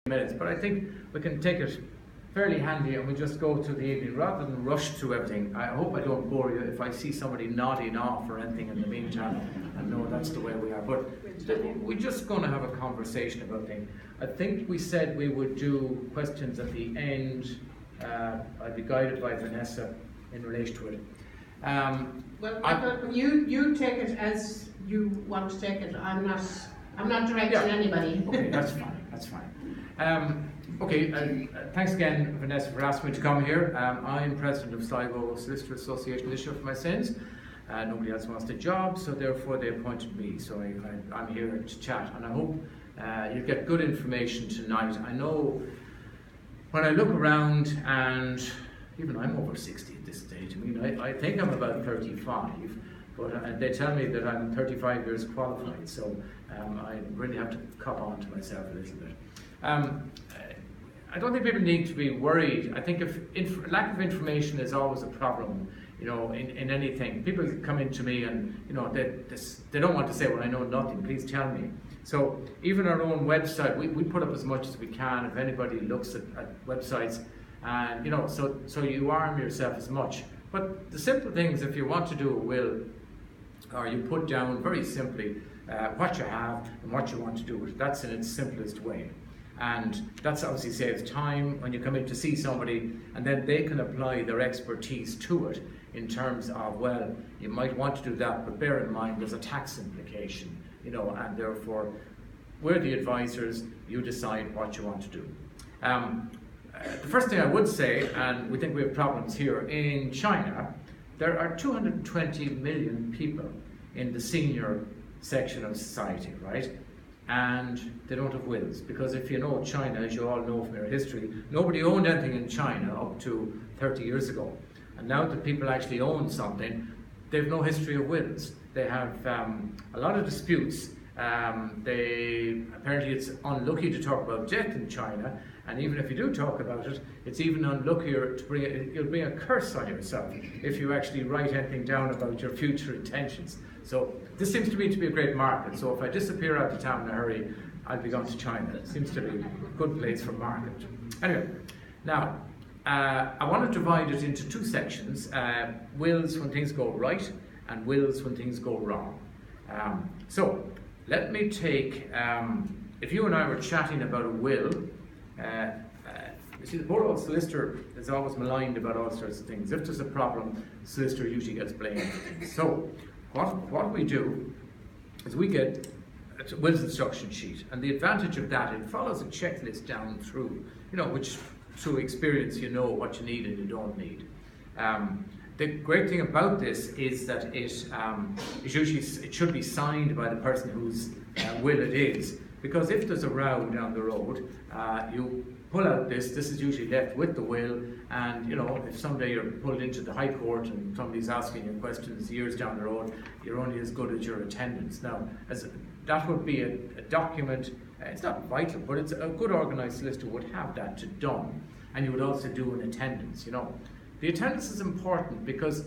minutes, but I think we can take it fairly handy and we just go to the evening rather than rush through everything. I hope I don't bore you if I see somebody nodding off or anything in the meantime. I know that's the way we are, but we're just going to have a conversation about things. I think we said we would do questions at the end. I'd be guided by Vanessa in relation to it. Well, you take it as you want to take it. I'm not directing anybody. Okay, that's fine. That's fine. Thanks again, Vanessa, for asking me to come here. I'm president of Sligo Solicitor Association this year for my sins. Nobody else wants the job, so therefore they appointed me. So I'm here to chat, and I hope you get good information tonight. I know when I look around, and even I'm over 60 at this stage. I mean, I think I'm about 35, but they tell me that I'm 35 years qualified, so I really have to cop on to myself a little bit. I don't think people need to be worried. I think if lack of information is always a problem, in anything. People come into me and, they don't want to say, well, I know nothing, please tell me. So even our own website, we put up as much as we can if anybody looks at websites, and, so you arm yourself as much. But the simple things, if you want to do a will, or you put down very simply what you have and what you want to do with it. That's in its simplest way. And that's obviously saves time when you come in to see somebody, and then they can apply their expertise to it in terms of, well, you might want to do that, but bear in mind there's a tax implication, and therefore we're the advisors, you decide what you want to do. The first thing I would say, and we think we have problems here, in China, there are 220 million people in the senior section of society, right? And they don't have wills, because if you know China, as you all know from your history, nobody owned anything in China up to 30 years ago. And now that people actually own something, they have no history of wills. They have a lot of disputes. Apparently it's unlucky to talk about death in China, and even if you do talk about it, it's even unluckier to you'll bring a curse on yourself if you actually write anything down about your future intentions. So this seems to me to be a great market. So if I disappear out of town in a hurry, I'll be gone to China. It seems to be a good place for market. Anyway, now I want to divide it into two sections: wills when things go right, and wills when things go wrong. So let me take, if you and I were chatting about a will, you see, the Borough solicitor is always maligned about all sorts of things. If there's a problem, the solicitor usually gets blamed. So what we do is we get a will's instruction sheet, and the advantage of that, it follows a checklist down through, which through experience you know what you need and you don't need. The great thing about this is that it should be signed by the person whose will it is, because if there's a row down the road, you pull out this is usually left with the will, and if someday you're pulled into the High Court and somebody's asking you questions years down the road, you're only as good as your attendance. Now, that would be a document, it's not vital, but it's a good organised solicitor would have that done, and you would also do an attendance, The attendance is important because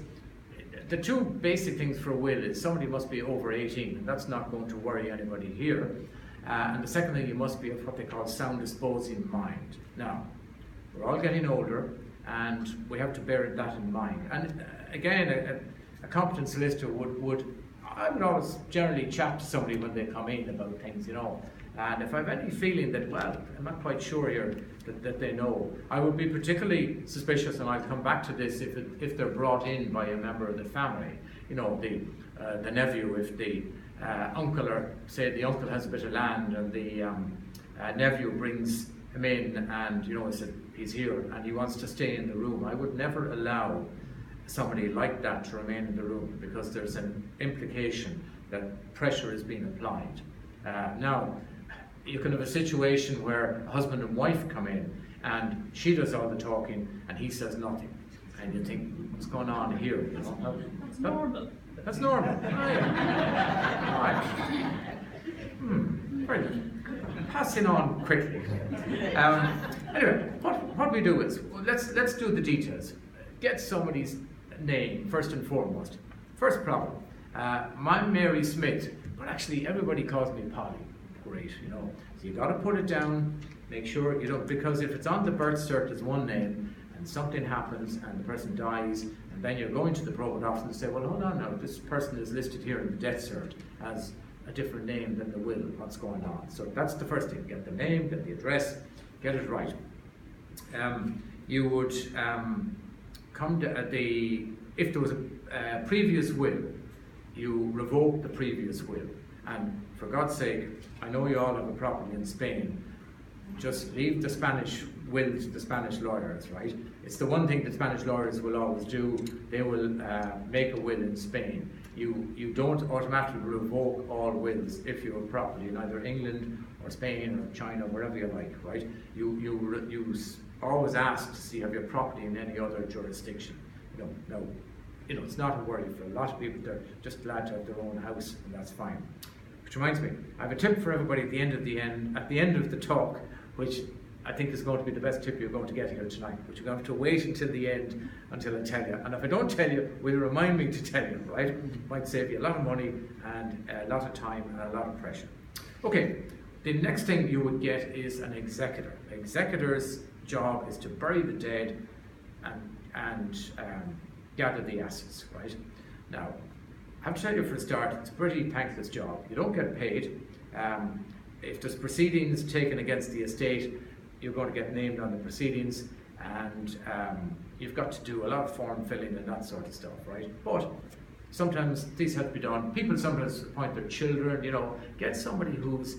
the two basic things for a will is somebody must be over 18, and that's not going to worry anybody here. And the second thing, you must be of what they call sound disposing mind. Now, we're all getting older, and we have to bear that in mind. And again, a competent solicitor I would always generally chat to somebody when they come in about things, And if I have any feeling that, well, I'm not quite sure here that they know, I would be particularly suspicious, and I'll come back to this if they're brought in by a member of the family, the nephew, if the uncle, or say the uncle has a bit of land and the nephew brings him in and he's here and he wants to stay in the room. I would never allow somebody like that to remain in the room, because there's an implication that pressure is being applied. Now, you can have a situation where a husband and wife come in and she does all the talking and he says nothing, and you think, what's going on here? That's normal. That's normal. Right. Very good. Passing on quickly. Anyway, what we do is, let's do the details. Get somebody's name first and foremost. First problem. I'm Mary Smith, but actually everybody calls me Polly. Great, So you got to put it down. make sure you don't, because if it's on the birth cert as one name and something happens and the person dies, and then you're going to the probate office and say, well, hold on now, this person is listed here in the death cert as a different name than the will, what's going on. So that's the first thing, get the name, get the address, get it right. You would come to if there was a previous will, you revoke the previous will. And for God's sake, I know you all have a property in Spain, just leave the Spanish will to the Spanish lawyers, right? It's the one thing that Spanish lawyers will always do. They will make a will in Spain. You don't automatically revoke all wills if you have property in either England or Spain or China, wherever you like, right? You always ask to see have your property in any other jurisdiction. No, it's not a worry for a lot of people. They're just glad to have their own house, and that's fine. Which reminds me, I have a tip for everybody at the end of the talk, which I think is going to be the best tip you're going to get here tonight. But you're going to have to wait until the end until I tell you. And if I don't tell you, will you remind me to tell you, right? It might save you a lot of money and a lot of time and a lot of pressure. Okay, the next thing you would get is an executor. An executor's job is to bury the dead and gather the assets, right? Now, I have to tell you for a start, it's a pretty thankless job. You don't get paid. If there's proceedings taken against the estate, you're going to get named on the proceedings, and you've got to do a lot of form filling and that sort of stuff, right? But sometimes these have to be done. People sometimes appoint their children, get somebody who's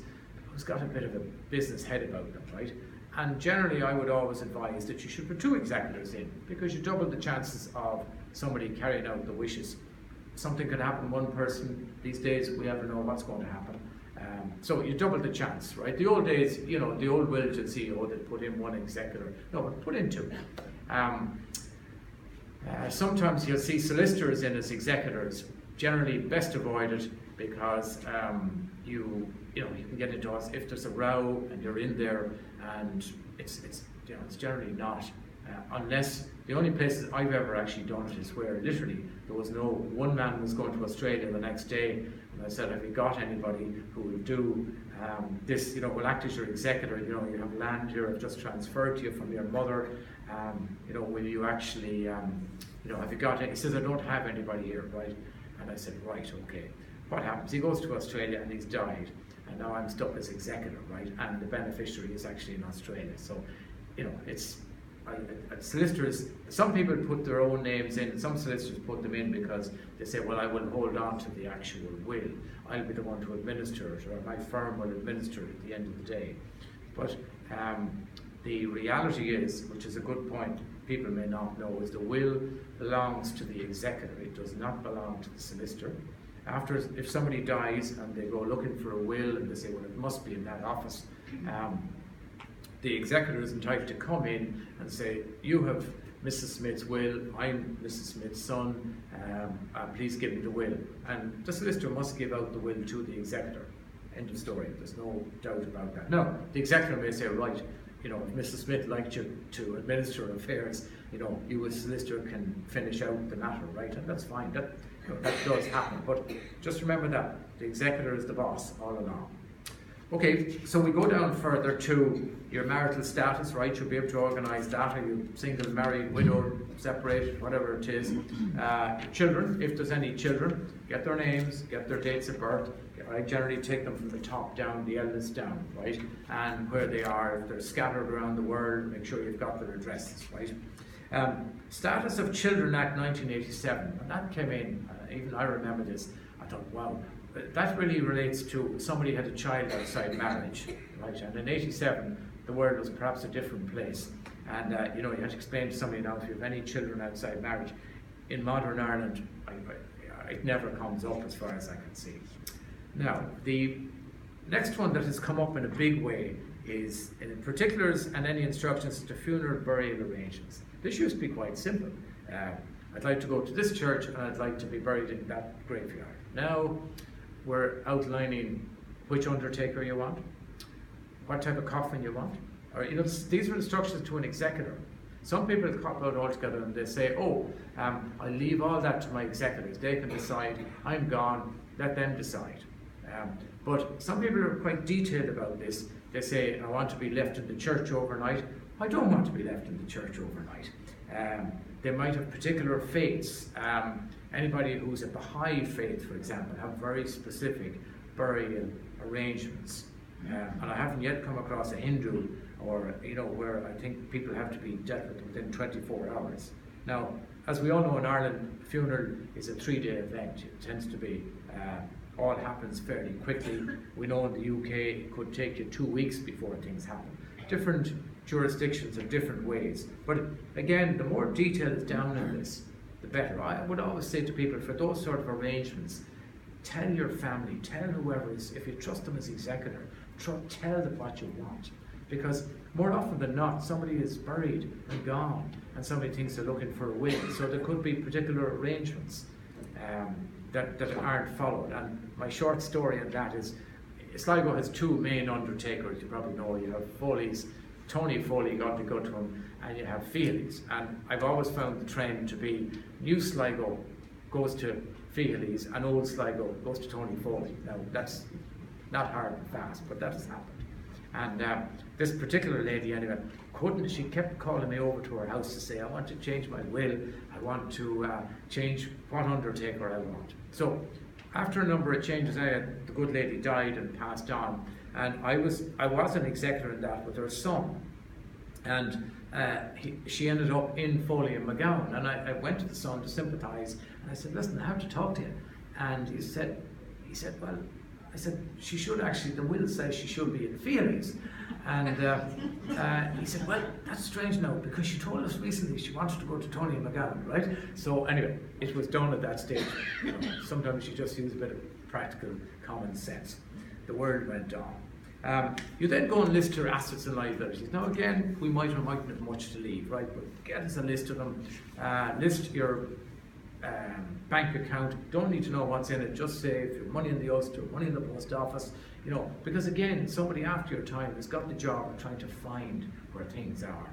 got a bit of a business head about them, right? And generally I would always advise that you should put 2 executors in, because you double the chances of somebody carrying out the wishes. Something could happen to one person. These days we never know what's going to happen. So you double the chance, right? The old days, the old will you'd see, they'd put in 1 executor. No, but put in 2. Sometimes you'll see solicitors in as executors. Generally best avoided, because you can get into us if there's a row and you're in there, and it's generally not, unless the only places I've ever actually done it is where literally there was one man was going to Australia the next day, and I said, have you got anybody who will do this, will act as your executor, you have land here, I've just transferred to you from your mother, will you actually, have you got it? He says, I don't have anybody here, right? And I said, right, okay. What happens? He goes to Australia and he's died, and now I'm stuck as executor, right? And the beneficiary is actually in Australia. So, solicitors, some people put their own names in, some solicitors put them in because they say, well, I will hold on to the actual will. I'll be the one to administer it, or my firm will administer it at the end of the day. But the reality is, which is a good point, people may not know, is the will belongs to the executor. It does not belong to the solicitor. If somebody dies and they go looking for a will and they say, well, it must be in that office, the executor is entitled to come in and say, you have Mrs. Smith's will, I'm Mrs. Smith's son, please give me the will. And the solicitor must give out the will to the executor. End of story, there's no doubt about that. Now, the executor may say, right, if Mrs. Smith liked you to administer affairs, you as solicitor can finish out the matter, right? And that's fine, that does happen. But just remember that, the executor is the boss all along. Okay, so we go down further to your marital status, right? You'll be able to organise that. Are you single, married, widowed, separated, whatever it is. Children, if there's any children, get their names, get their dates of birth. I generally take them from the top down, the eldest down, right? And where they are, if they're scattered around the world, make sure you've got their addresses, right? Status of Children Act 1987, when that came in, even I remember this, I thought, wow, that really relates to somebody had a child outside marriage, right? And in 87, the world was perhaps a different place. And you had to explain to somebody now, if you have any children outside marriage, in modern Ireland, it never comes up as far as I can see. Now, the next one that has come up in a big way is in particulars and any instructions to funeral burial arrangements. This used to be quite simple. I'd like to go to this church and I'd like to be buried in that graveyard. Now we're outlining which undertaker you want, what type of coffin you want. Or, these are instructions to an executor. Some people cop out altogether and they say, I leave all that to my executors. They can decide, I'm gone, let them decide. But some people are quite detailed about this. they say, I want to be left in the church overnight. I don't want to be left in the church overnight. They might have particular faiths. Anybody who's a Baha'i faith, for example, have very specific burial arrangements. And I haven't yet come across a Hindu, or where I think people have to be dealt with within 24 hours. Now, as we all know in Ireland, a funeral is a 3-day event. It tends to be, all happens fairly quickly. We know in the UK it could take you 2 weeks before things happen. Different jurisdictions have different ways. But again, the more detail is down in this, the better. I would always say to people, for those sort of arrangements, tell your family, tell whoever is, if you trust them as executor, tell them what you want. Because more often than not, somebody is buried and gone, and somebody thinks they're looking for a will. So there could be particular arrangements that aren't followed. And my short story on that is, Sligo has 2 main undertakers. You probably know. You have Foley's. Tony Foley got to go to him, and you have Feely's. And I've always found the trend to be New Sligo goes to Feely's, and Old Sligo goes to Tony Foley. Now that's not hard and fast, but that has happened. And this particular lady, anyway, she kept calling me over to her house to say, I want to change my will, I want to change what undertaker I want. So after a number of changes, the good lady died and passed on, and I was an executor in that with her son, and she ended up in Foley and McGowan, and I went to the son to sympathise, and I said, listen, I have to talk to you. And he said, well, I said, she should actually, the will says she should be in Feely's. And he said, well, that's strange now, because she told us recently she wanted to go to Tony and McGowan, right? So anyway, it was done at that stage. Sometimes you just use a bit of practical common sense. The word went on. You then go and list your assets and liabilities. Now again, we might or mightn't have much to leave, right? But get us a list of them. List your bank account. Don't need to know what's in it. Just say if you have money in the Ulster, money in the post office, because again, somebody after your time has got the job of trying to find where things are.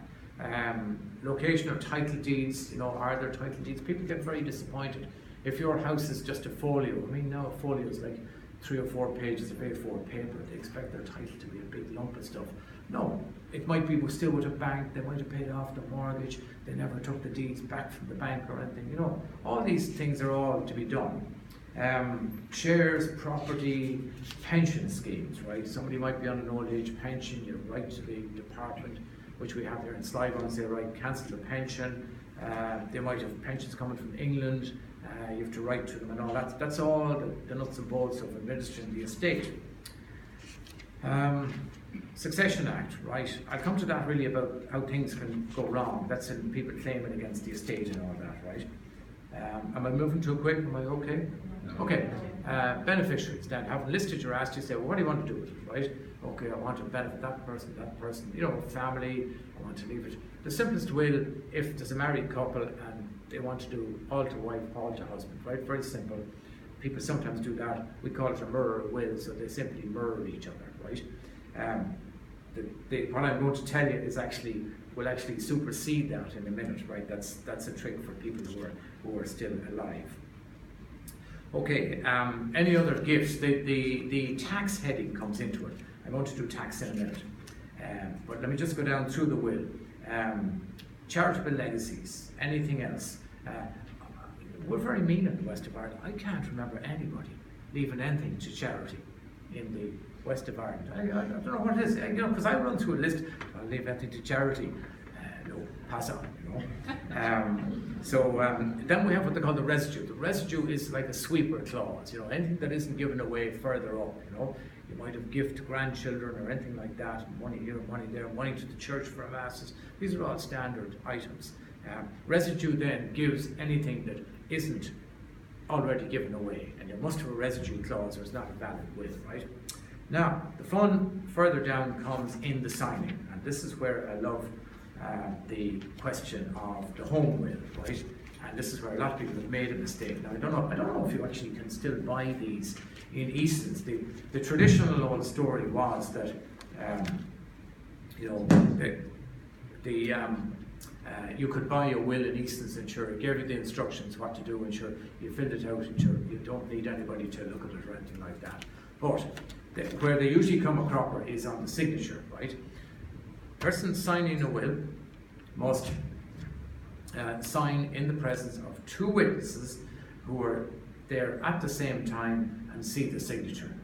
Location of title deeds, are there title deeds? People get very disappointed. If your house is just a folio, now a folio is like 3 or 4 pages of A4 paper. They expect their title to be a big lump of stuff. No, it might be still with a bank. They might have paid off the mortgage. They never took the deeds back from the bank or anything. All these things are all to be done. Shares, property, pension schemes, right? Somebody might be on an old age pension. You write to the department, which we have here in Sligo, and say, right, cancel the pension. They might have pensions coming from England. You have to write to them and all that. That's all the nuts and bolts of administering the estate. Succession Act, right? I'll come to that really about how things can go wrong. That's in people claiming against the estate and all that, right? Am I moving too quick? Am I okay? No. Okay. Beneficiaries. Then, having listed your assets, you say, well, what do you want to do with it, right? Okay, I want to benefit that person, family, I want to leave it. The simplest will, if there's a married couple and they want to do all to wife, all to husband, right? Very simple. People sometimes do that. We call it a mirror will, so they simply mirror each other, right? What I'm going to tell you is will actually supersede that in a minute, right? That's a trick for people who are still alive. Okay, any other gifts? The tax heading comes into it. I'm going to do tax in a minute. But let me just go down through the will. Charitable legacies, anything else. We're very mean in the West of Ireland. I can't remember anybody leaving anything to charity in the West of Ireland. I don't know what it is, because I run through a list, I'll leave anything to charity. No, pass on, then we have what they call the residue. The residue is like a sweeper clause, anything that isn't given away further up, You might have gift to grandchildren or anything like that, money here, money there, money to the church for masses. These are all standard items. Residue then gives anything that isn't already given away, and you must have a residue clause or it's not a valid will, right? Now, the fun further down comes in the signing, and this is where I love the question of the home will, right? And this is where a lot of people have made a mistake. Now, I don't know if you actually can still buy these in Easton's. The traditional old story was that, you could buy a will in Easton's and sure, it gave you the instructions what to do, and sure, you filled it out, and sure, you don't need anybody to look at it or anything like that. But where they usually come a cropper is on the signature, right? Person signing a will must sign in the presence of two witnesses who are there at the same time and see the signature.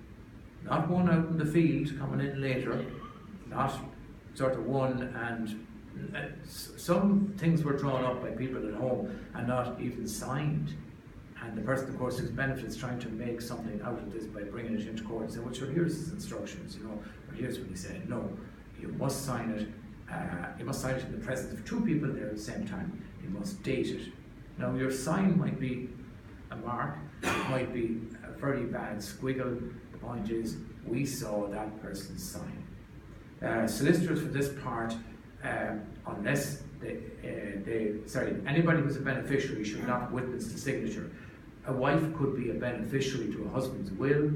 Not one out in the field coming in later, not sort of one, and some things were drawn up by people at home and not even signed. And the person, of course, whose benefit is trying to make something out of this by bringing it into court and saying, well, sure, here's his instructions, or here's what he said. No, you must sign it. You must sign it in the presence of two people there at the same time. You must date it. Now, your sign might be a mark, it might be a very bad squiggle. The point is, we saw that person's sign. Solicitors for this part, unless anybody who's a beneficiary should not witness the signature. A wife could be a beneficiary to a husband's will.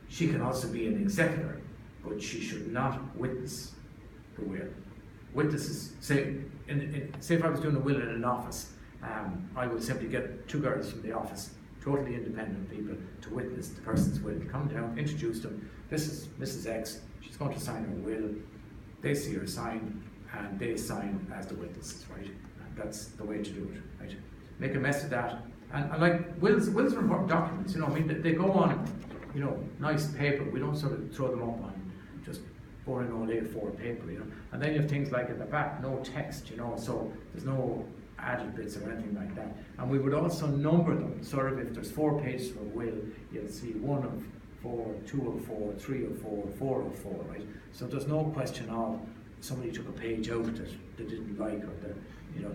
She can also be an executor, but she should not witness the will. Witnesses, say if I was doing a will in an office, I would simply get two girls from the office, totally independent people, to witness the person's will. Come down, introduce them. This is Mrs. X, she's going to sign her will. They see her sign, and they sign as the witnesses, right? And that's the way to do it, right? Make a mess of that. And like, wills are important documents, they go on, nice paper. We don't sort of throw them up on just boring old A4 paper, And then you have things like at the back, no text, so there's no added bits or anything like that. And we would also number them, sort of if there's 4 pages of a will, you'll see 1 of 4, 2 of 4, 3 of 4, 4 of 4, right? So there's no question of somebody took a page out that they didn't like, or that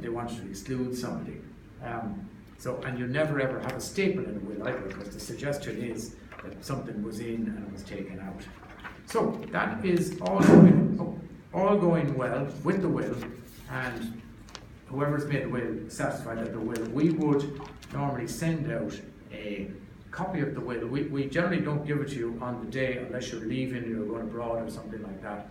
they wanted to exclude somebody. And you never ever have a statement in a will either, because the suggestion is that something was in and it was taken out. So that is all going well with the will, and whoever's made the will satisfied that the will, we would normally send out a copy of the will. We generally don't give it to you on the day unless you're leaving, you're going abroad or something like that.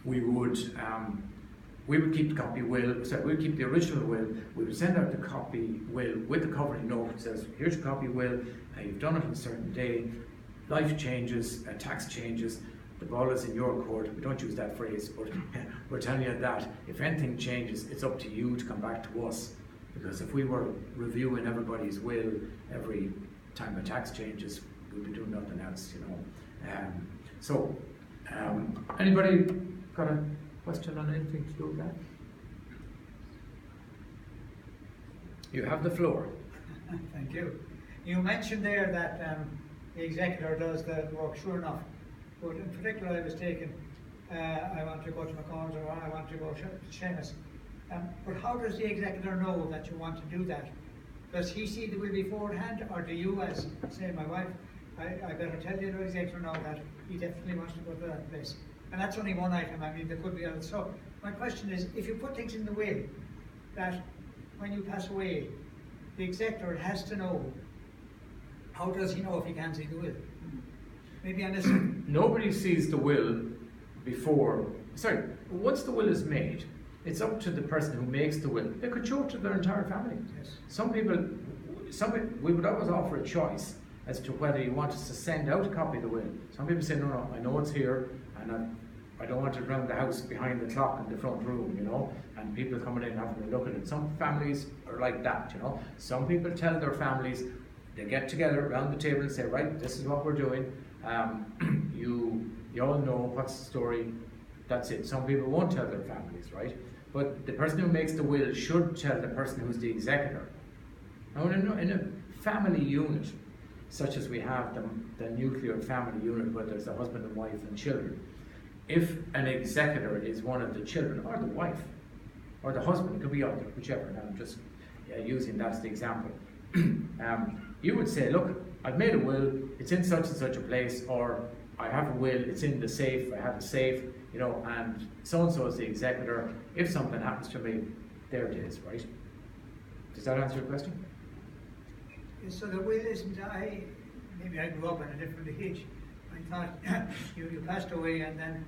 We would keep the copy will, so we'd keep the original will. We would send out the copy will with the covering note that says, here's your copy will, you've done it on a certain day, life changes, tax changes, the ball is in your court. We don't use that phrase, but we're telling you that if anything changes, it's up to you to come back to us. Because if we were reviewing everybody's will every time a tax changes, we'd be doing nothing else, Anybody got a question on anything to do with that? You have the floor. Thank you. You mentioned there that the executor does the work, sure enough. But in particular, I was taken, I want to go to McConnell's or I want to go to Seamus. But how does the executor know that you want to do that? Does he see the will beforehand, or do you, as say my wife, I better tell the executor now that he definitely wants to go to that place? And that's only one item. I mean, there could be others. So my question is, if you put things in the will that when you pass away, the executor has to know, how does he know if he can't see the will? Maybe I missed it. Nobody sees the will before. Sorry, once the will is made, it's up to the person who makes the will. They could show it to their entire family. Yes. Some people, we would always offer a choice as to whether you want us to send out a copy of the will. Some people say, no, I know it's here, and I don't want it around the house behind the clock in the front room, and people coming in having a look at it. Some families are like that, Some people tell their families, they get together around the table and say, right, this is what we're doing. You all know what's the story. That's it. Some people won't tell their families, right? But the person who makes the will should tell the person who's the executor. Now, in a family unit, such as we have the nuclear family unit, where there's a husband and wife and children, if an executor is one of the children, or the wife, or the husband, it could be either, whichever. Now I'm just using that as the example. You would say, look, I've made a will, it's in such and such a place, or I have a will, it's in the safe, I have a safe, and so-and-so is the executor. If something happens to me, there it is, right? Does that answer your question? So the will isn't, maybe I grew up at a different age. I thought you passed away and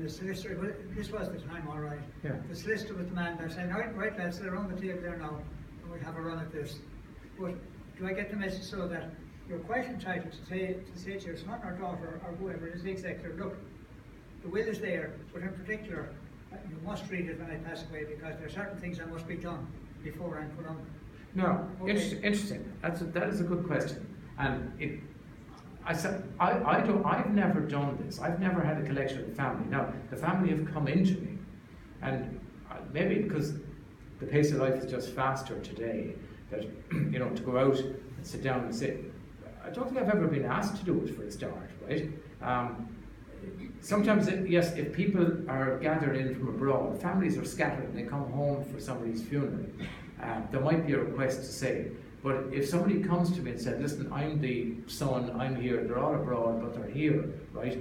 the solicitor, well, this was the time, all right. Yeah. The solicitor with the man there saying, right lads, they're on the table there now, and we'll have a run at this. But do I get the message so that you're quite entitled to say to your son or daughter or whoever is the executor, look, the will is there, but in particular, you must read it when I pass away because there are certain things that must be done before I'm put on. No, Okay. interesting. That is a good question. And I've never done this. I've never had a collection of the family. Now, the family have come into me, and maybe because the pace of life is just faster today, that, you know, to go out and sit down and say, I don't think I've ever been asked to do it for a start, right? Sometimes, yes, if people are gathered in from abroad, families are scattered and they come home for somebody's funeral, there might be a request to say, but if somebody comes to me and said, listen, I'm the son, I'm here, they're all abroad, but they're here, right?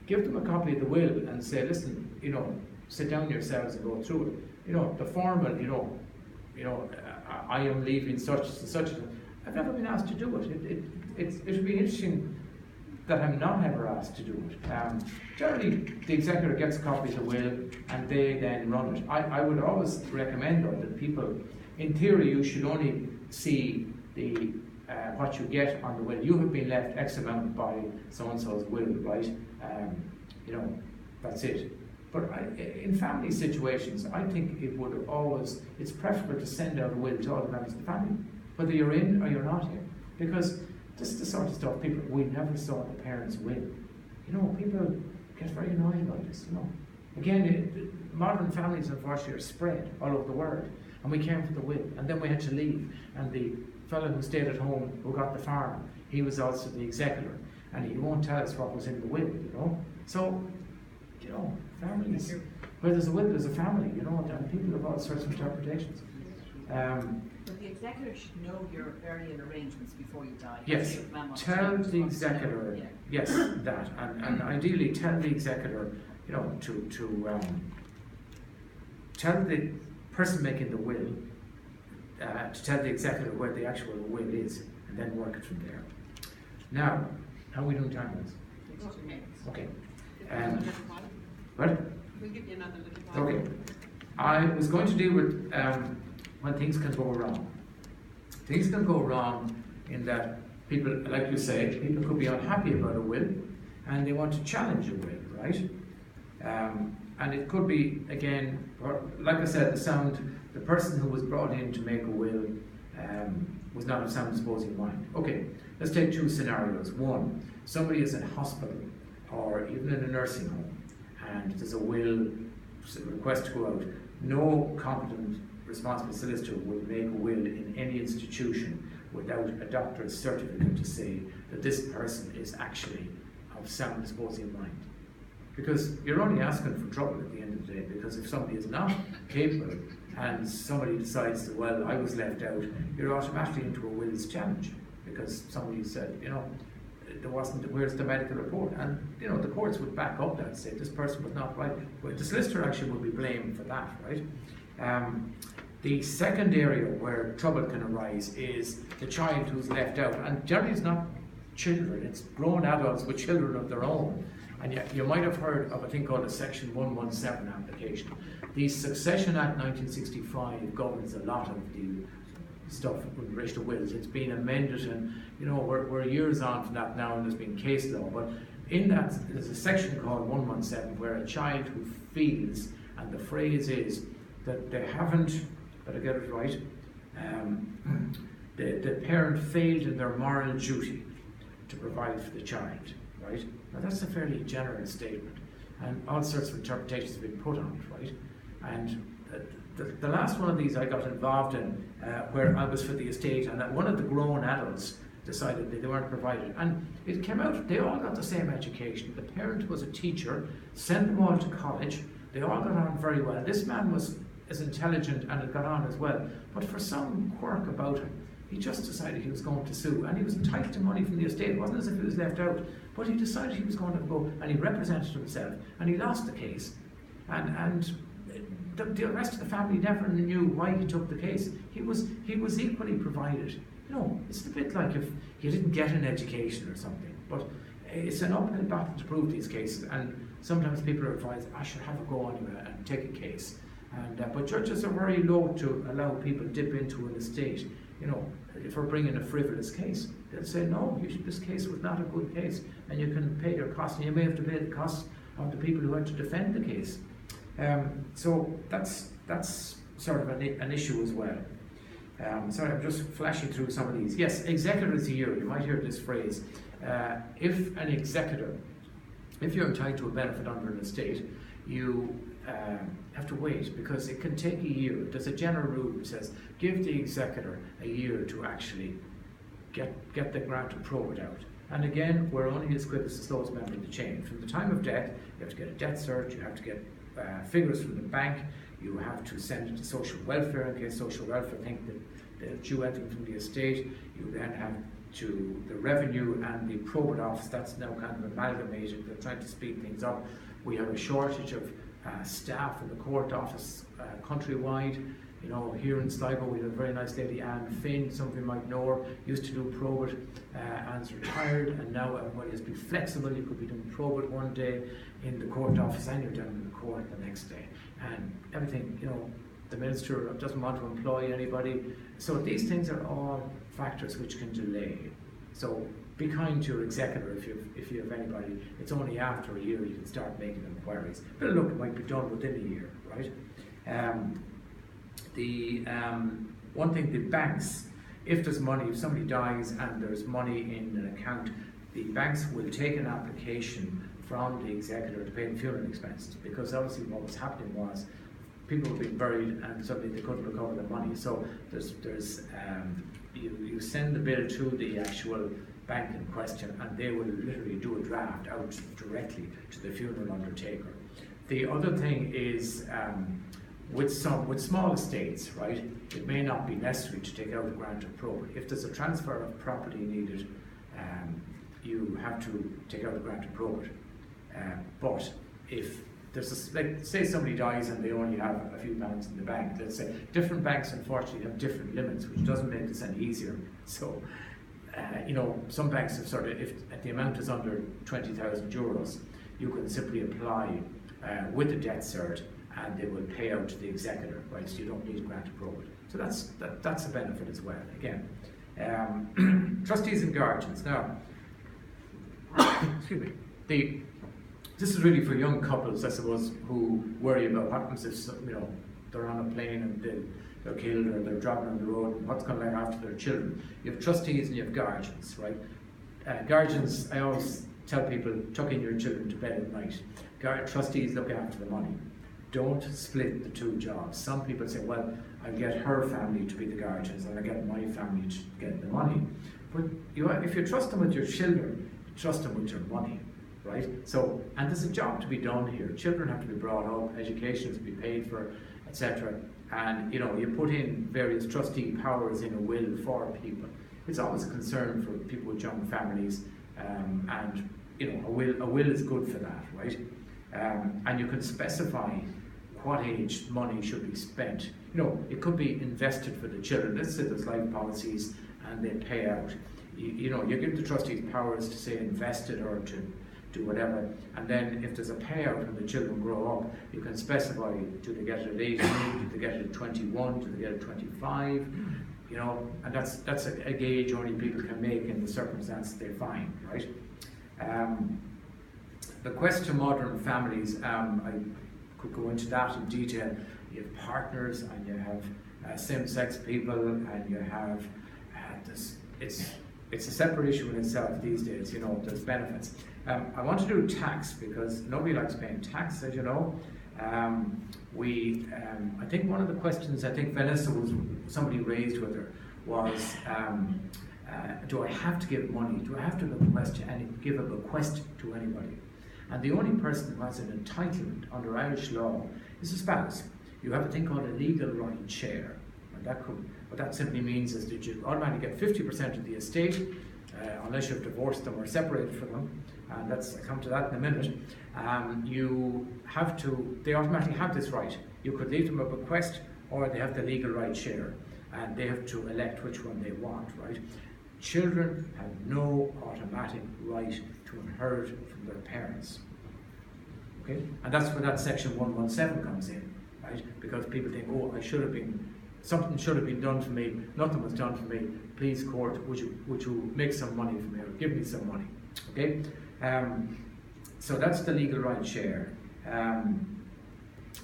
Give them a copy of the will and say, listen, you know, sit down yourselves and go through it. You know, the formal, I am leaving such and such. I've never been asked to do it. It would be interesting that I'm not ever asked to do it. Generally, the executor gets a copy of the will and they then run it. I would always recommend, though, that people, in theory, you should only see the what you get on the will. You have been left X amount by so-and-so's will, right? You know, that's it. But in family situations, I think it would always, it's preferable to send out a will to all the members of the family, whether you're in or you're not in. Because this is the sort of stuff we never saw the parents' will. You know, people get very annoyed by this, you know. Again, modern families, unfortunately, are spread all over the world. And we came for the will, and then we had to leave. And the fellow who stayed at home, who got the farm, he was also the executor. And he won't tell us what was in the will, you know. So, you know, families, where there's a will, there's a family, you know, and people have all sorts of interpretations. But the executor should know your earlier arrangements before you die. Yes, tell the executor, yes, that, and ideally tell the executor, you know, to tell the person making the will, to tell the executor where the actual will is, and then work it from there. Now, how are we doing time-wise? 2 minutes. Okay. We'll What? give you another little while. Okay. I was going to deal with when things can go wrong. Things can go wrong in that people, like you say, people could be unhappy about a will and they want to challenge a will, right? And it could be, again, like I said, the person who was brought in to make a will was not of sound disposing mind. Okay, let's take 2 scenarios. One, somebody is in hospital or even in a nursing home and there's a will, request to go out. No competent responsible solicitor will make a will in any institution without a doctor's certificate to say that this person is actually of sound disposing mind. Because you're only asking for trouble at the end of the day, because if somebody is not capable and somebody decides that, well, I was left out, you're automatically into a wills challenge, because somebody said, you know, there wasn't, where's the medical report? And, you know, the courts would back up that and say this person was not right. Well, the solicitor actually would be blamed for that, right? The second area where trouble can arise is the child who's left out, and generally it's not children, it's grown adults with children of their own. And yet you might have heard of a thing called a Section 117 application. The Succession Act 1965 governs a lot of the stuff with relation to wills. It's been amended, and you know we're years on from that now, and there's been case law. But in that, there's a section called 117 where a child who feels, and the phrase is that they haven't, better get it right, the parent failed in their moral duty to provide for the child, right? Now that's a fairly general statement, and all sorts of interpretations have been put on it, right? And the last one of these I got involved in, where I was for the estate, and one of the grown adults decided that they weren't provided, and it came out they all got the same education. The parent was a teacher, sent them all to college, they all got on very well. This man was as intelligent and had got on as well, but for some quirk about him, he just decided he was going to sue, and he was entitled to money from the estate. It wasn't as if he was left out, but he decided he was going to go, and he represented himself, and he lost the case, and the rest of the family never knew why he took the case. He was equally provided. You know, it's a bit like if you didn't get an education or something, but it's an uphill battle to prove these cases, and sometimes people are advised, I should have a go anyway and take a case. And but judges are very loath to allow people dip into an estate you know, if we're bringing a frivolous case, they'll say, no, this case was not a good case, and you can pay your costs, and you may have to pay the costs of the people who had to defend the case. So that's sort of an issue as well. Sorry, I'm just flashing through some of these. Yes, executor's year, you might hear this phrase. If an executor, if you're entitled to a benefit under an estate, you have to wait, because it can take a year. There's a general rule which says give the executor a year to actually get the grant of probate out. And again, we're only as quick as the slowest member of the chain. From the time of death, you have to get a death cert, you have to get figures from the bank, you have to send it to social welfare in case social welfare think that they're due anything from the estate. You then have to the revenue and the probate office. That's now kind of amalgamated. They're trying to speed things up. We have a shortage of staff in the court office countrywide. You know, here in Sligo we have a very nice lady, Anne Finn, some of you might know her, used to do probate. Anne's retired, and now everybody has been flexible. You could be doing probate one day in the court office and you're down in the court the next day. And everything, you know, the minister doesn't want to employ anybody. So these things are all factors which can delay. So be kind to your executor if you have anybody. It's only after a year you can start making inquiries. But look, it might be done within a year, right? One thing, the banks, if there's money, if somebody dies and there's money in an account, the banks will take an application from the executor to pay the funeral expenses, because obviously what was happening was people were being buried and suddenly they couldn't recover the money. So you send the bill to the actual bank in question, and they will literally do a draft out directly to the funeral undertaker. The other thing is, with small estates, right, it may not be necessary to take out a grant of probate. If there's a transfer of property needed, you have to take out a grant of probate. But if there's like, say somebody dies and they only have a few pounds in the bank, let's say, different banks unfortunately have different limits, which doesn't make this any easier. So, you know, some banks have sort of, if the amount is under 20,000 euros, you can simply apply with the death cert, and they will pay out to the executor, right? So you don't need a grant of probate. So that's a benefit as well. Again, trustees and guardians. Now, excuse me. This is really for young couples, I suppose, who worry about what happens if, you know, they're on a plane and they're killed, or they're driving on the road, and what's going to happen after their children. You have trustees and you have guardians, right? Guardians, I always tell people, tuck in your children to bed at night. Trustees look after the money. Don't split the two jobs. Some people say, well, I'll get her family to be the guardians and I'll get my family to get the money. But if you trust them with your children, trust them with your money, right? So, and there's a job to be done here. Children have to be brought up, education has to be paid for, etc. And, you know, you put in various trustee powers in a will for people. It's always a concern for people with young families, and, you know, a will is good for that, right? And you can specify what age money should be spent. You know, it could be invested for the children. Let's say there's life policies and they pay out. You know, you give the trustees powers to say invested or to do whatever, and then if there's a payout when the children grow up, you can specify, do they get it at 18, do they get it at 21, do they get it at 25, you know, and that's a gauge only people can make in the circumstances they find, right? The quest to modern families, I could go into that in detail. You have partners and you have same-sex people, and you have this. It's a separate issue in itself these days. You know, there's benefits. I want to do tax because nobody likes paying tax, as you know. I think one of the questions I think Vanessa somebody raised with her was, do I have to give money? Do I have to give a bequest to anybody? And the only person who has an entitlement under Irish law is a spouse. You have a thing called a legal right share. And what that simply means is that you automatically get 50% of the estate, unless you've divorced them or separated from them. And I'll come to that in a minute. They automatically have this right. You could leave them a bequest, or they have the legal right share. And they have to elect which one they want, right? Children have no automatic right to inherit from their parents. Okay? And that's where that section 117 comes in, right? Because people think, oh, I should have been something should have been done for me, nothing was done for me, please court, would you make some money for me, or give me some money, okay? So that's the legal right share.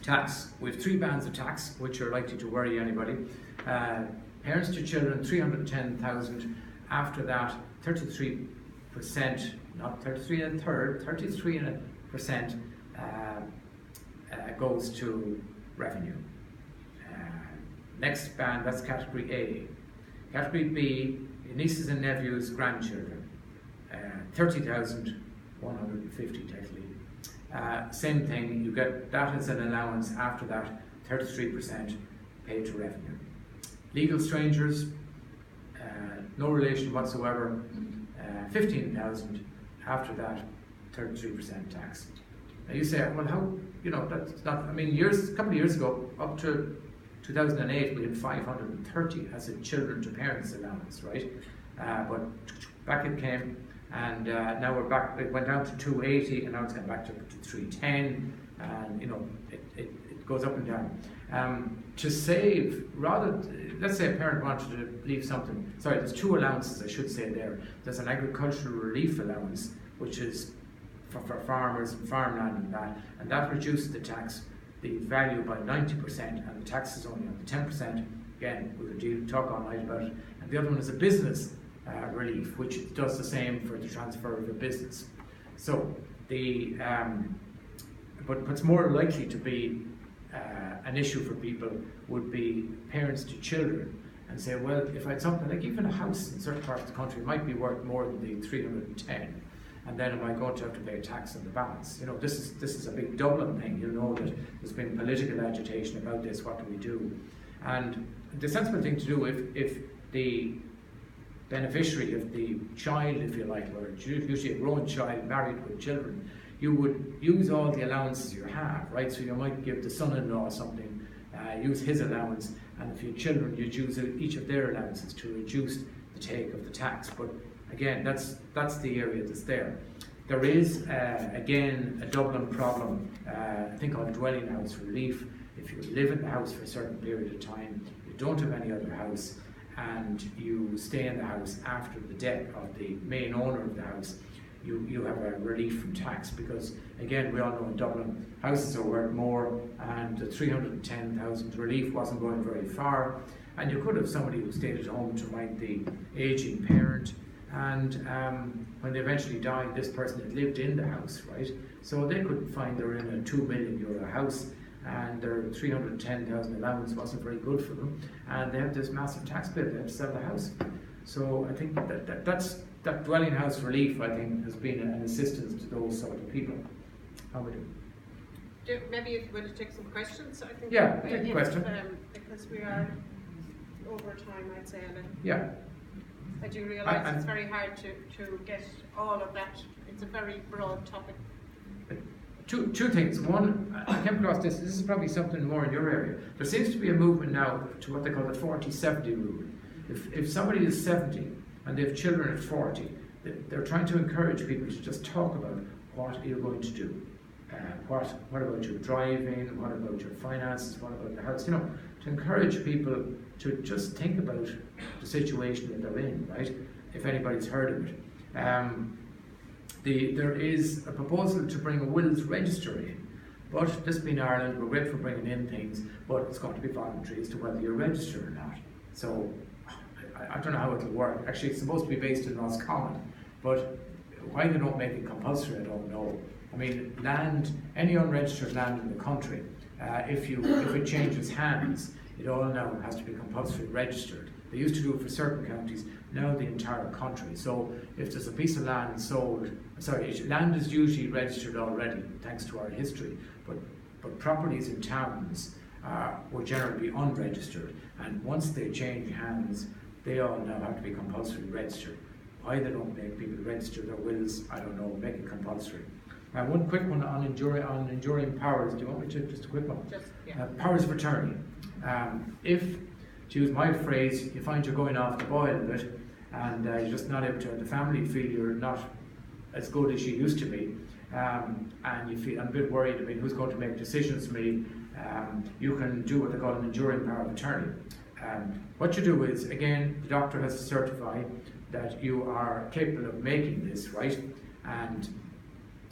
Tax, we have 3 bands of tax, which are likely to worry anybody. Parents to children, 310,000, after that, 33%, not 33 and a third, 33% goes to revenue. Next band, that's category A. Category B, nieces and nephews, grandchildren, 30,150 technically. Same thing, you get that as an allowance, after that 33% paid to revenue. Legal strangers, no relation whatsoever, 15,000, after that 33% tax. Now you say, well, how, that's not, I mean, a couple of years ago, up to 2008, we had 530 as a children to parents allowance, right? But back it came, and now we're back, it went down to 280, and now it's gone back to 310, and it goes up and down. To save, let's say a parent wanted to leave something, sorry, there's 2 allowances I should say there. There's an agricultural relief allowance, which is for farmers and farmland and that reduces the tax, the value by 90%, and the tax is only on the 10%. Again, we could talk all night about it. And the other one is a business relief, which does the same for the transfer of a business. So but what's more likely to be an issue for people would be parents to children, and say, well, if I had something like even a house in certain parts of the country, it might be worth more than the 310, and then am I going to have to pay a tax on the balance? This is a big Dublin thing. You'll know that there's been political agitation about this. What do we do? And the sensible thing to do, if the beneficiary of the child, if you like, or usually a grown child married with children, you would use all the allowances you have, right? So you might give the son-in-law something, use his allowance, and if you have children, you'd use each of their allowances to reduce the take of the tax. But again, that's the area that's there. There is, again, a Dublin problem, I think called dwelling house relief. If you live in the house for a certain period of time, you don't have any other house, and you stay in the house after the death of the main owner of the house, you have a relief from tax, because again, we all know in Dublin houses are worth more, and the 310,000 relief wasn't going very far, and you could have somebody who stayed at home to mind the aging parent, and when they eventually died, this person had lived in the house, right? So they could find they're in a €2 million house, and their 310,000 allowance wasn't very good for them, and they have this massive tax bill. They have to sell the house. So I think that dwelling house relief, I think, has been an assistance to those sort of people. How would you? Maybe if you want to take some questions, I think. Yeah, take a question. Because we are over time, I'd say. Yeah. I do realise it's very hard to get all of that. It's a very broad topic. Two things. One, I came across this is probably something more in your area. There seems to be a movement now to what they call the 40-70 rule. If somebody is 70 and they have children at 40, they're trying to encourage people to just talk about what you're going to do. What about your driving? What about your finances? What about the house? To encourage people to just think about the situation that they're in, right? If anybody's heard of it. There is a proposal to bring a wills register in, but this being Ireland, we're great for bringing in things, but it's going to be voluntary as to whether you're registered or not. So I don't know how it'll work. Actually, it's supposed to be based in Roscommon, but why they don't make it compulsory, I don't know. I mean, any unregistered land in the country, if it changes hands, it all now has to be compulsory registered. They used to do it for certain counties, now the entire country. So if there's a piece of land sold, land is usually registered already, thanks to our history, but properties in towns will generally be unregistered, and once they change hands, they all now have to be compulsory registered. Why they don't make people register their wills, I don't know, make it compulsory. One quick one on enduring powers. Do you want me to, just a quick one? Powers of attorney. If, to use my phrase, you find you're going off the boil a bit, and you're just not able to, the family feel you're not as good as you used to be, and you feel, I'm a bit worried, I mean, who's going to make decisions for me? You can do what they call an enduring power of attorney. What you do is, again, the doctor has to certify that you are capable of making this, right? And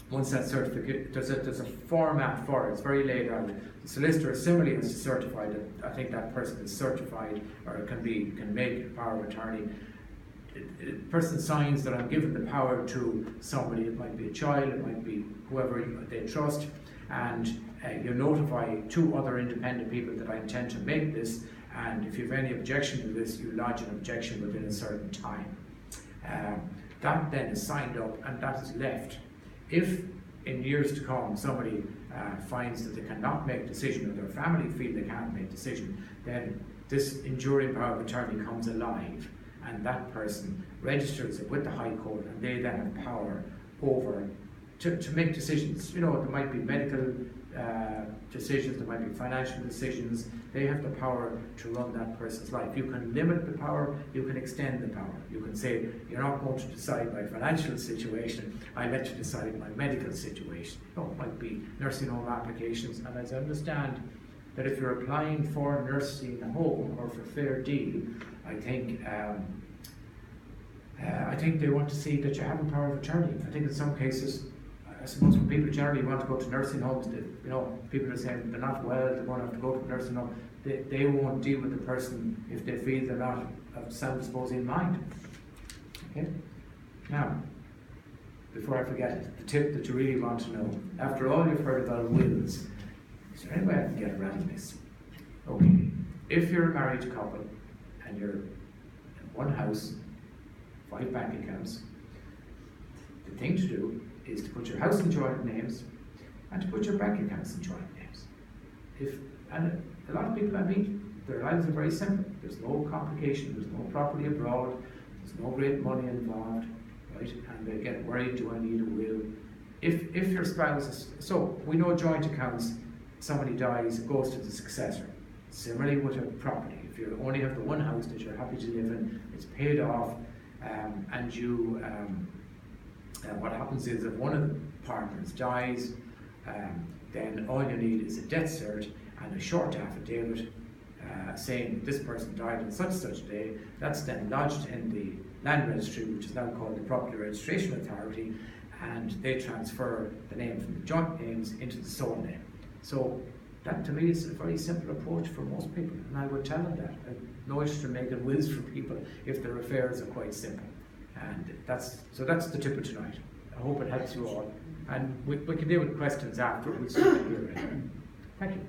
once that certificate, there's a format for it, it's very laid out. The solicitor similarly has to certify that I think that person is certified or can make a power of attorney. The person signs that I'm giving the power to somebody. It might be a child, it might be whoever they trust, and you notify 2 other independent people that I intend to make this, and if you have any objection to this, you lodge an objection within a certain time. That then is signed up and that is left. If in years to come somebody finds that they cannot make a decision, or their family feel they can't make a decision, then this enduring power of attorney comes alive, and that person registers it with the High Court, and they then have power over to make decisions. You know, there might be medical decisions, there might be financial decisions. They have the power to run that person's life. You can limit the power, you can extend the power. You can say, you're not going to decide my financial situation, I let you decide my medical situation. You know, it might be nursing home applications, and as I understand that if you're applying for a nursing home or for fair deal, I think they want to see that you have a power of attorney. I think in some cases, I suppose when people generally want to go to nursing homes, you know, people are saying they're not well, they're going to have to go to a nursing home. They won't deal with the person if they feel they're not of sound disposing mind. Okay? Now, before I forget it, the tip that you really want to know, after all you've heard about wills, is there any way I can get around this? Okay, if you're a married couple and you're in one house, 5 bank accounts, the thing to do is to put your house in joint names and to put your bank accounts in joint names. And a lot of people I meet, their lives are very simple. There's no complication, there's no property abroad, there's no great money involved, right? And they get worried, do I need a will? If your spouse is, so we know joint accounts, somebody dies, it goes to the successor. Similarly with a property, if you only have the one house that you're happy to live in, it's paid off, and you, what happens is if one of the partners dies, then all you need is a death cert and a short affidavit saying this person died on such a day. That's then lodged in the land registry, which is now called the Property Registration Authority, and they transfer the name from the joint names into the sole name. So that to me is a very simple approach for most people, and I would tell them that. I've no interest in making wills for people if their affairs are quite simple. And that's the tip of tonight. I hope it helps you all. And we can deal with questions after. We'll see you here. Thank you.